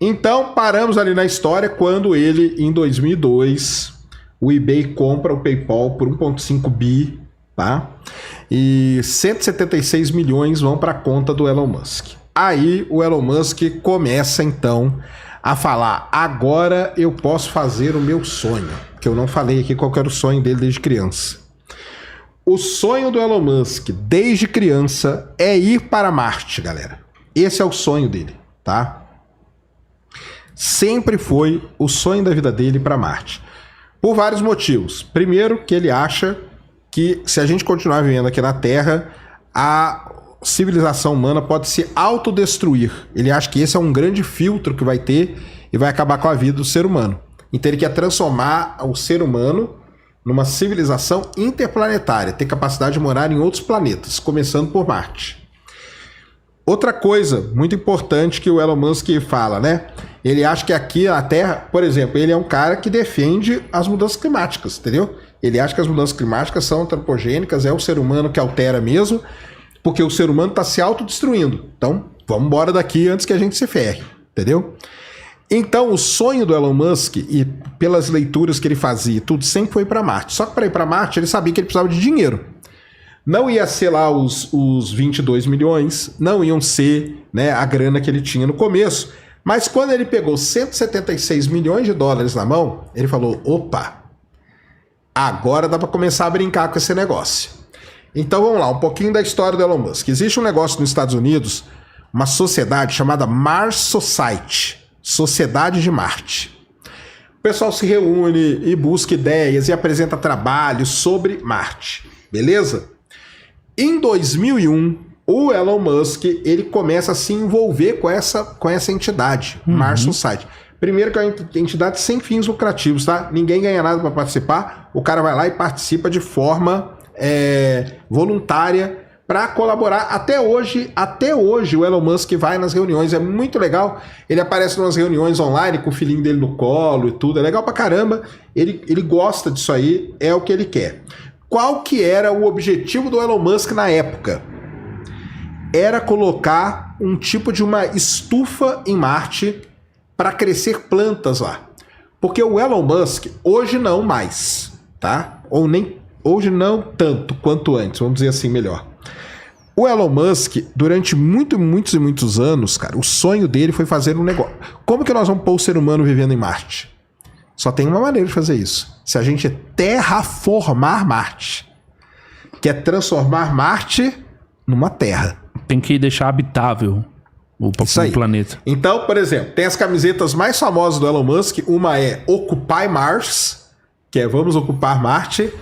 Então, paramos ali na história quando ele, em 2002, o eBay compra o PayPal por 1,5 bi, tá? E 176 milhões vão para a conta do Elon Musk. Aí o Elon Musk começa, então, a falar: agora eu posso fazer o meu sonho. Que eu não falei aqui qual era o sonho dele desde criança. O sonho do Elon Musk, desde criança, é ir para Marte, galera. Esse é o sonho dele, tá? Sempre foi o sonho da vida dele para Marte. Por vários motivos. Primeiro, que ele acha que se a gente continuar vivendo aqui na Terra, a civilização humana pode se autodestruir. Ele acha que esse é um grande filtro que vai ter e vai acabar com a vida do ser humano. Então ele quer transformar o ser humano numa civilização interplanetária, ter capacidade de morar em outros planetas, começando por Marte. Outra coisa muito importante que o Elon Musk fala, né? Ele acha que aqui na Terra, por exemplo, ele é um cara que defende as mudanças climáticas, entendeu? Ele acha que as mudanças climáticas são antropogênicas, é o ser humano que altera mesmo, porque o ser humano está se autodestruindo. Então, vamos embora daqui antes que a gente se ferre, entendeu? Então, o sonho do Elon Musk, e pelas leituras que ele fazia, tudo sempre foi para Marte. Só que para ir para Marte, ele sabia que ele precisava de dinheiro. Não ia ser lá os 22 milhões, não iam ser, né, a grana que ele tinha no começo. Mas quando ele pegou 176 milhões de dólares na mão, ele falou: opa, agora dá para começar a brincar com esse negócio. Então vamos lá, um pouquinho da história do Elon Musk. Existe um negócio nos Estados Unidos, uma sociedade chamada Mars Society, Sociedade de Marte. O pessoal se reúne e busca ideias e apresenta trabalhos sobre Marte, beleza? Em 2001, o Elon Musk ele começa a se envolver com essa entidade, Mars Society. Primeiro que é uma entidade sem fins lucrativos, tá? Ninguém ganha nada para participar, o cara vai lá e participa de forma voluntária para colaborar. Até hoje o Elon Musk vai nas reuniões, é muito legal. Ele aparece em umas reuniões online com o filhinho dele no colo e tudo, é legal pra caramba. Ele gosta disso aí, é o que ele quer. Qual que era o objetivo do Elon Musk na época? Era colocar um tipo de uma estufa em Marte para crescer plantas lá. Porque o Elon Musk, hoje não mais, tá? Hoje não tanto quanto antes, vamos dizer assim melhor. O Elon Musk, durante muitos anos, cara, o sonho dele foi fazer um negócio. Como que nós vamos pôr o ser humano vivendo em Marte? Só tem uma maneira de fazer isso. Se a gente terraformar Marte, que é transformar Marte numa Terra. Tem que deixar habitável o planeta. Então, por exemplo, tem as camisetas mais famosas do Elon Musk. Uma é Occupy Mars, que é vamos ocupar Marte.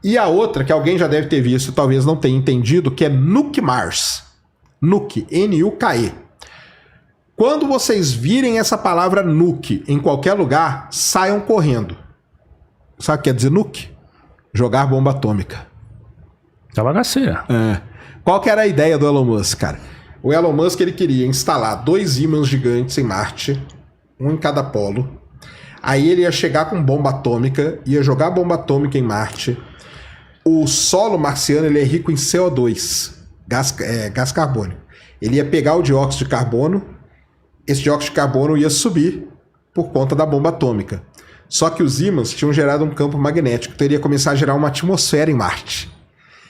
E a outra, que alguém já deve ter visto, talvez não tenha entendido, que é Nuke Mars. Nuke, N-U-K-E. Quando vocês virem essa palavra nuke em qualquer lugar, saiam correndo. Sabe o que quer dizer nuke? Jogar bomba atômica. É bagaceira. Qual que era a ideia do Elon Musk, cara? O Elon Musk ele queria instalar 2 ímãs gigantes em Marte, um em cada polo. Aí ele ia chegar com bomba atômica, ia jogar bomba atômica em Marte. O solo marciano ele é rico em CO2, gás carbônico. Ele ia pegar o dióxido de carbono, esse dióxido de carbono ia subir por conta da bomba atômica. Só que os ímãs tinham gerado um campo magnético, então ele ia começar a gerar uma atmosfera em Marte.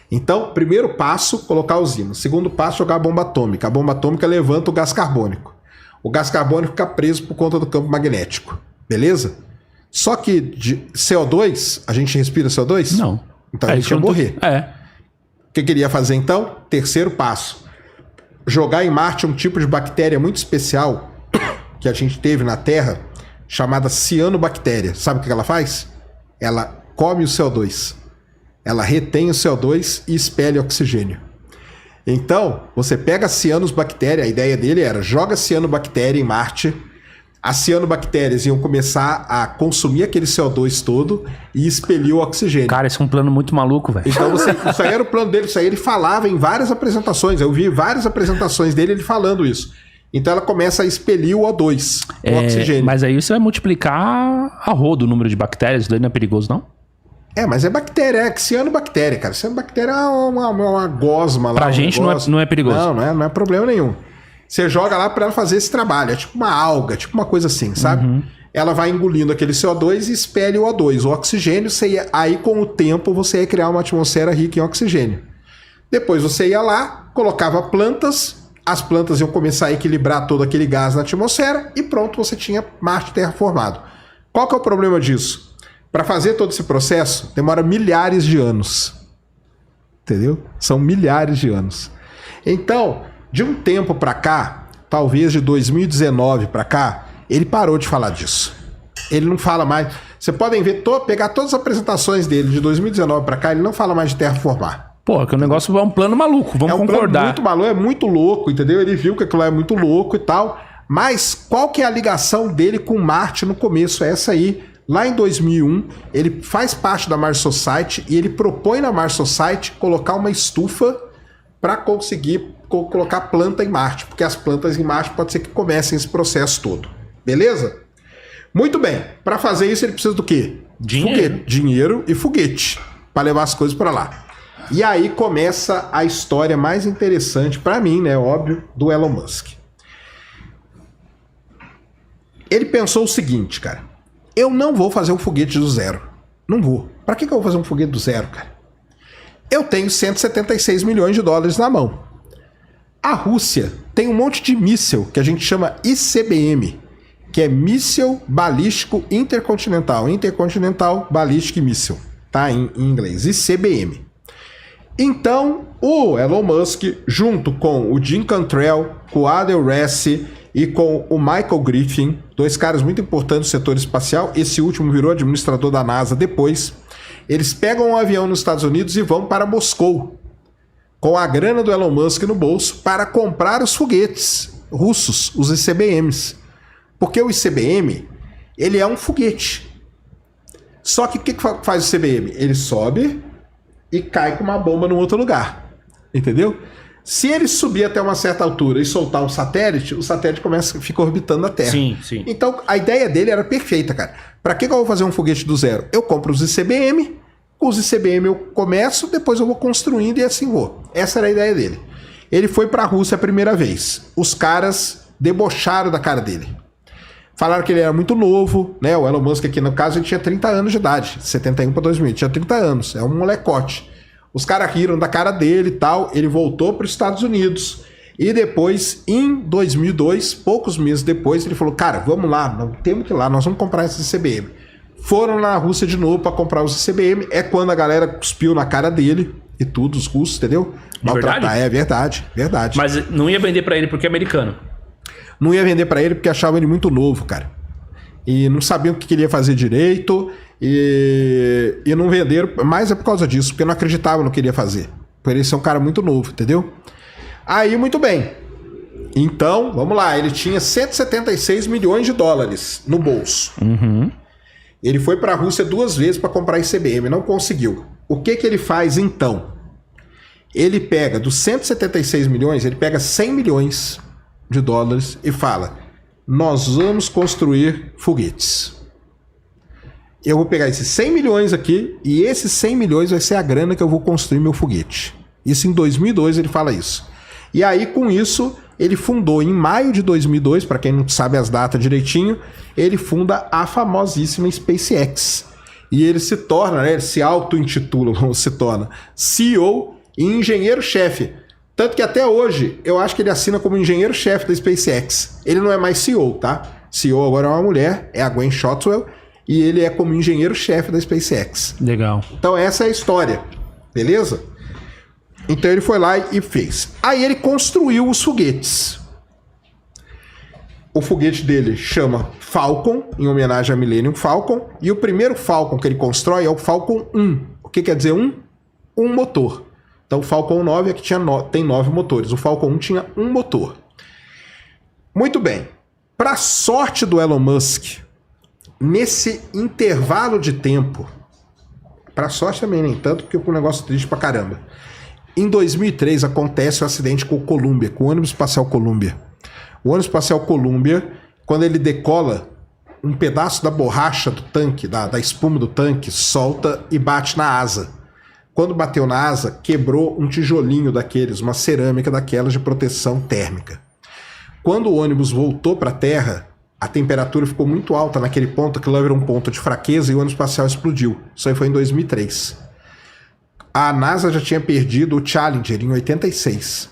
Então, primeiro passo, colocar os ímãs. Segundo passo, jogar a bomba atômica. A bomba atômica levanta o gás carbônico. O gás carbônico fica preso por conta do campo magnético. Beleza? Só que de CO2, a gente respira CO2? Não. Então a gente ia morrer. O que queria fazer então? Terceiro passo. Jogar em Marte um tipo de bactéria muito especial que a gente teve na Terra, chamada cianobactéria. Sabe o que ela faz? Ela come o CO2. Ela retém o CO2 e expele oxigênio. Então, você pega a cianobactéria, a ideia dele era, joga cianobactéria em Marte, as cianobactérias iam começar a consumir aquele CO2 todo e expelir o oxigênio. Cara, esse é um plano muito maluco, velho. Então, isso aí era o plano dele, isso aí ele falava em várias apresentações, eu vi várias apresentações dele ele falando isso. Então ela começa a expelir o O2, o oxigênio. Mas aí você vai multiplicar a rodo o número de bactérias, isso daí não é perigoso, não? Mas é bactéria, é cianobactéria, cara. Cianobactéria é uma gosma lá. Pra gente não é perigoso. Não é problema nenhum. Você joga lá para ela fazer esse trabalho. É tipo uma alga, tipo uma coisa assim, sabe? Ela vai engolindo aquele CO2 e expele o O2, o oxigênio. Aí, com o tempo, você ia criar uma atmosfera rica em oxigênio. Depois você ia lá, colocava plantas, as plantas iam começar a equilibrar todo aquele gás na atmosfera e pronto, você tinha Marte terraformado. Qual que é o problema disso? Para fazer todo esse processo, demora milhares de anos. Entendeu? São milhares de anos. Então, de um tempo para cá, talvez de 2019 para cá, ele parou de falar disso. Ele não fala mais. Vocês podem ver, pegar todas as apresentações dele de 2019 para cá, ele não fala mais de terraformar. Pô, que o negócio é um plano maluco, vamos concordar. É um plano muito maluco, é muito louco, entendeu? Ele viu que aquilo lá é muito louco e tal. Mas qual que é a ligação dele com Marte no começo? É essa aí. Lá em 2001, ele faz parte da Mars Society e ele propõe na Mars Society colocar uma estufa para conseguir colocar planta em Marte, porque as plantas em Marte pode ser que comecem esse processo todo. Beleza? Muito bem. Para fazer isso, ele precisa do quê? Dinheiro. Dinheiro e foguete para levar as coisas para lá. E aí começa a história mais interessante para mim, né? Óbvio, do Elon Musk. Ele pensou o seguinte, cara. Eu não vou fazer um foguete do zero. Não vou. Para que eu vou fazer um foguete do zero, cara? Eu tenho 176 milhões de dólares na mão. A Rússia tem um monte de míssil que a gente chama ICBM, que é Míssil Balístico Intercontinental. Intercontinental Ballistic Missile, tá? Em inglês. ICBM. Então, o Elon Musk, junto com o Jim Cantrell, com o Adel Ressi e com o Michael Griffin, dois caras muito importantes do setor espacial, esse último virou administrador da NASA depois, eles pegam um avião nos Estados Unidos e vão para Moscou, com a grana do Elon Musk no bolso, para comprar os foguetes russos, os ICBMs. Porque o ICBM, ele é um foguete. Só que o que faz o ICBM? Ele sobe e cai com uma bomba num outro lugar. Entendeu? Se ele subir até uma certa altura e soltar um satélite, o satélite fica orbitando a Terra. Sim, sim. Então, a ideia dele era perfeita, cara. Para que eu vou fazer um foguete do zero? Eu compro os ICBM, com os ICBM eu começo, depois eu vou construindo e assim vou. Essa era a ideia dele. Ele foi para a Rússia a primeira vez. Os caras debocharam da cara dele. Falaram que ele era muito novo, né? O Elon Musk aqui, no caso, ele tinha 30 anos de idade. 71 para 2000, ele tinha 30 anos. É um molecote. Os caras riram da cara dele e tal. Ele voltou para os Estados Unidos. E depois, em 2002, poucos meses depois, ele falou, cara, vamos lá, não temos que ir lá, nós vamos comprar esse ICBM. Foram na Rússia de novo para comprar os ICBM. É quando a galera cuspiu na cara dele e tudo, os russos, entendeu? Verdade? É verdade, verdade. Mas não ia vender para ele porque é americano. Não ia vender pra ele porque achava ele muito novo, cara. E não sabiam o que ele ia fazer direito. E não venderam. Mas é por causa disso, porque não acreditavam no que ele ia fazer. Por ele ser um cara muito novo, entendeu? Aí, muito bem. Então, vamos lá. Ele tinha 176 milhões de dólares no bolso. Uhum. Ele foi pra Rússia 2 vezes para comprar ICBM. Não conseguiu. O que ele faz, então? Ele pega, dos 176 milhões, ele pega 100 milhões de dólares e fala, nós vamos construir foguetes. Eu vou pegar esses 100 milhões aqui e esses 100 milhões vai ser a grana que eu vou construir meu foguete. Isso em 2002 ele fala isso. E aí com isso ele fundou em maio de 2002, para quem não sabe as datas direitinho, ele funda a famosíssima SpaceX. E ele se torna, né, ele se auto-intitula, se torna CEO e engenheiro-chefe. Tanto que até hoje, eu acho que ele assina como engenheiro-chefe da SpaceX. Ele não é mais CEO, tá? CEO agora é uma mulher, é a Gwen Shotwell, e ele é como engenheiro-chefe da SpaceX. Legal. Então essa é a história, beleza? Então ele foi lá e fez. Aí ele construiu os foguetes. O foguete dele chama Falcon, em homenagem a Millennium Falcon, e o primeiro Falcon que ele constrói é o Falcon 1. O que quer dizer 1? Um motor. Então o Falcon 9 é que tem 9 motores. O Falcon 1 tinha um motor. Muito bem. Para sorte do Elon Musk, nesse intervalo de tempo, para sorte também nem tanto, porque foi um negócio triste pra caramba. Em 2003 acontece o acidente com o Columbia, com o ônibus espacial Columbia. O ônibus espacial Columbia, quando ele decola, um pedaço da borracha do tanque, da espuma do tanque, solta e bate na asa. Quando bateu na asa, quebrou um tijolinho daqueles, uma cerâmica daquelas de proteção térmica. Quando o ônibus voltou para a Terra, a temperatura ficou muito alta naquele ponto, que lá virou um ponto de fraqueza e o ônibus espacial explodiu. Isso aí foi em 2003. A NASA já tinha perdido o Challenger em 86.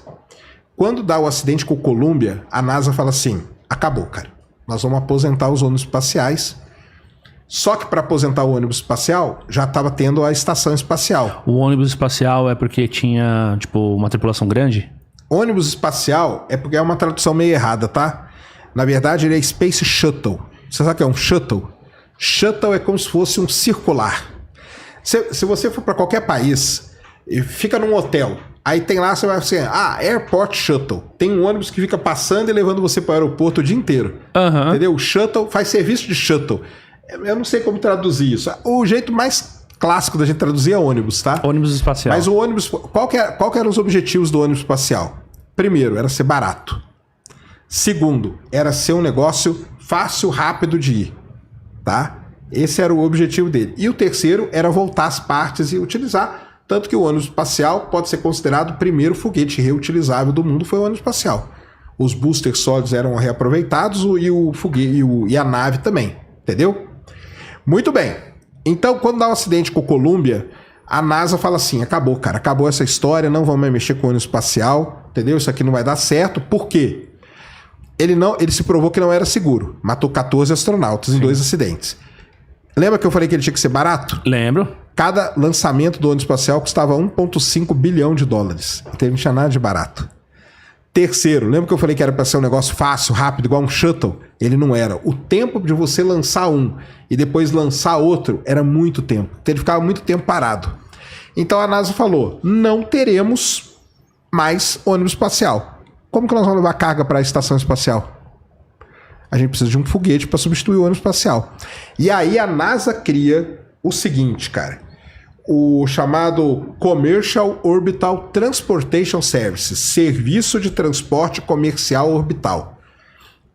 Quando dá o acidente com o Columbia, a NASA fala assim, acabou, cara. Nós vamos aposentar os ônibus espaciais. Só que para aposentar o ônibus espacial, já estava tendo a estação espacial. O ônibus espacial é porque tinha, tipo, uma tripulação grande? Ônibus espacial é porque é uma tradução meio errada, tá? Na verdade, ele é Space Shuttle. Você sabe o que é um shuttle? Shuttle é como se fosse um circular. Se você for para qualquer país e fica num hotel, aí tem lá, você vai assim, Airport Shuttle. Tem um ônibus que fica passando e levando você para o aeroporto o dia inteiro. Uhum. Entendeu? O shuttle faz serviço de shuttle. Eu não sei como traduzir isso. O jeito mais clássico da gente traduzir é ônibus, tá? Ônibus espacial. Mas o ônibus... Qual que eram os objetivos do ônibus espacial? Primeiro, era ser barato. Segundo, era ser um negócio fácil, rápido de ir. Tá? Esse era o objetivo dele. E o terceiro era voltar as partes e utilizar. Tanto que o ônibus espacial pode ser considerado o primeiro foguete reutilizável do mundo, foi o ônibus espacial. Os boosters sólidos eram reaproveitados e a nave também. Entendeu? Muito bem. Então, quando dá um acidente com o Columbia, a NASA fala assim, acabou, cara, acabou essa história, não vamos mais mexer com o ônibus espacial, entendeu? Isso aqui não vai dar certo. Por quê? Ele se provou que não era seguro. Matou 14 astronautas em 2 acidentes. Lembra que eu falei que ele tinha que ser barato? Lembro. Cada lançamento do ônibus espacial custava 1,5 bilhão de dólares. Então ele não tinha nada de barato. Terceiro, lembra que eu falei que era para ser um negócio fácil, rápido, igual um shuttle? Ele não era. O tempo de você lançar um e depois lançar outro era muito tempo. Então ele ficava muito tempo parado. Então a NASA falou, não teremos mais ônibus espacial. Como que nós vamos levar carga para a estação espacial? A gente precisa de um foguete para substituir o ônibus espacial. E aí a NASA cria o seguinte, cara. O chamado Commercial Orbital Transportation Services, Serviço de Transporte Comercial Orbital.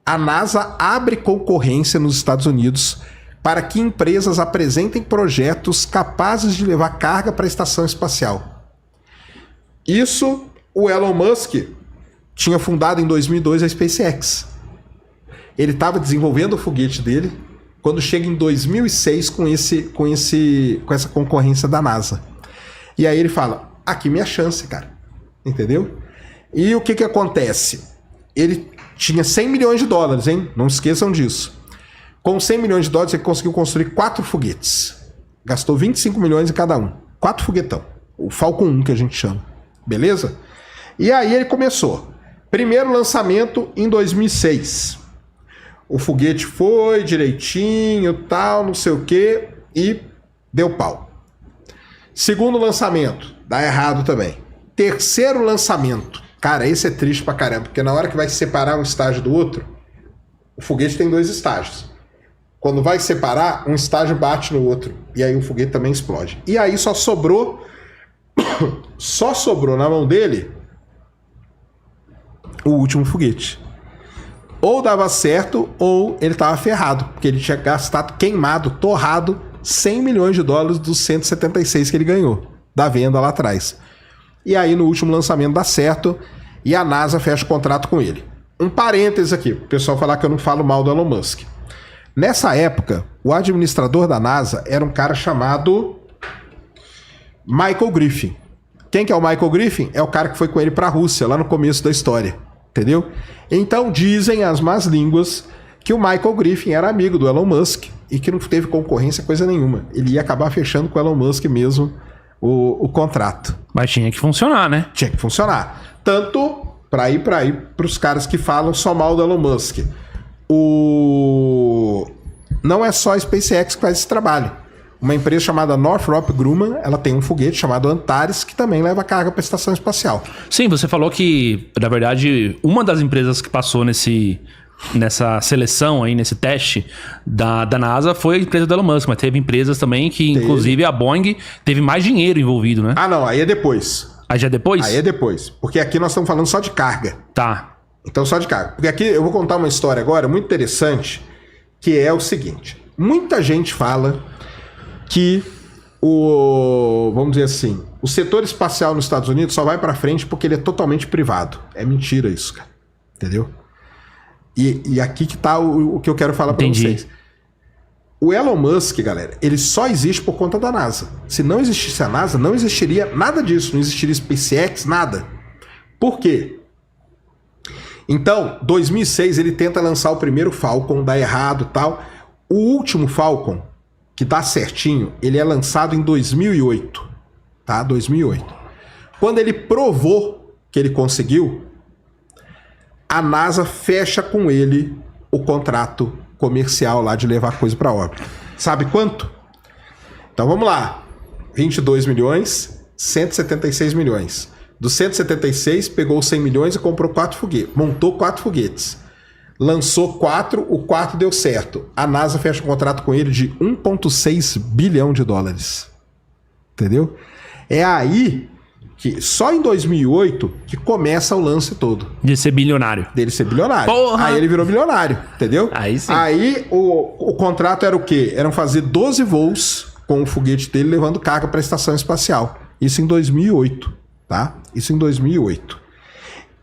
A NASA abre concorrência nos Estados Unidos para que empresas apresentem projetos capazes de levar carga para a estação espacial. Isso o Elon Musk tinha fundado em 2002 a SpaceX. Ele estava desenvolvendo o foguete dele quando chega em 2006 com essa concorrência da NASA. E aí ele fala, aqui minha chance, cara. Entendeu? E o que acontece? Ele tinha 100 milhões de dólares, hein? Não esqueçam disso. Com 100 milhões de dólares ele conseguiu construir 4 foguetes. Gastou 25 milhões em cada um. 4 foguetão. O Falcon 1 que a gente chama. Beleza? E aí ele começou. Primeiro lançamento em 2006. O foguete foi direitinho, tal, não sei o que, e deu pau. Segundo lançamento, dá errado também. Terceiro lançamento, cara, esse é triste pra caramba, porque na hora que vai separar um estágio do outro, o foguete tem 2 estágios. Quando vai separar, um estágio bate no outro, e aí o foguete também explode. E aí só sobrou na mão dele o último foguete. Ou dava certo, ou ele estava ferrado, porque ele tinha gastado, queimado, torrado 100 milhões de dólares dos 176 que ele ganhou, da venda lá atrás. E aí no último lançamento dá certo, e a NASA fecha o contrato com ele. Um parênteses aqui, o pessoal falar que eu não falo mal do Elon Musk. Nessa época, o administrador da NASA era um cara chamado Michael Griffin. Quem que é o Michael Griffin? É o cara que foi com ele para a Rússia, lá no começo da história. Entendeu? Então dizem as más línguas que o Michael Griffin era amigo do Elon Musk e que não teve concorrência coisa nenhuma. Ele ia acabar fechando com o Elon Musk mesmo o contrato. Mas tinha que funcionar, né? Tinha que funcionar. Tanto para ir para os caras que falam só mal do Elon Musk. Não é só a SpaceX que faz esse trabalho. Uma empresa chamada Northrop Grumman, ela tem um foguete chamado Antares, que também leva carga para a estação espacial. Sim, você falou que, na verdade, uma das empresas que passou nessa seleção aí, nesse teste da NASA foi a empresa do Elon Musk, mas teve empresas também que, inclusive a Boeing, teve mais dinheiro envolvido, né? Ah, não, aí é depois. Aí já é depois? Aí é depois, porque aqui nós estamos falando só de carga. Tá. Então só de carga. Porque aqui eu vou contar uma história agora muito interessante, que é o seguinte. Muita gente fala que vamos dizer assim, o setor espacial nos Estados Unidos só vai para frente porque ele é totalmente privado. É mentira isso, cara. Entendeu? E aqui que tá o que eu quero falar para vocês. O Elon Musk, galera, ele só existe por conta da NASA. Se não existisse a NASA, não existiria nada disso. Não existiria SpaceX, nada. Por quê? Então, 2006, ele tenta lançar o primeiro Falcon, dá errado e tal. O último Falcon, que dá certinho, ele é lançado em 2008. Tá? 2008. Quando ele provou que ele conseguiu, a NASA fecha com ele o contrato comercial lá de levar coisa para órbita. Sabe quanto? Então vamos lá. 22 milhões, 176 milhões. Dos 176, pegou 100 milhões e comprou 4 foguetes. Montou 4 foguetes. Lançou 4, o 4 deu certo. A NASA fecha um contrato com ele de 1,6 bilhão de dólares. Entendeu? É aí que só em 2008 que começa o lance todo. De ser bilionário. Dele ser bilionário. Porra! Aí ele virou bilionário, entendeu? Aí sim. Aí o contrato era o quê? Eram fazer 12 voos com o foguete dele levando carga para a estação espacial. Isso em 2008, tá? Isso em 2008.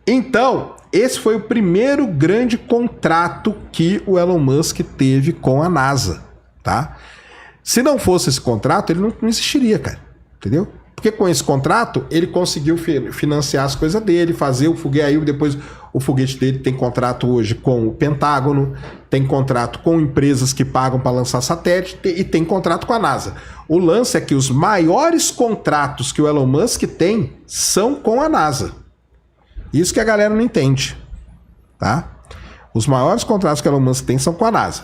Então, esse foi o primeiro grande contrato que o Elon Musk teve com a NASA, tá? Se não fosse esse contrato, ele não existiria, cara. Entendeu? Porque com esse contrato, ele conseguiu financiar as coisas dele, fazer o foguete. Aí depois o foguete dele tem contrato hoje com o Pentágono, tem contrato com empresas que pagam para lançar satélite e tem contrato com a NASA. O lance é que os maiores contratos que o Elon Musk tem são com a NASA. Isso que a galera não entende, tá? Os maiores contratos que o Elon Musk tem são com a NASA.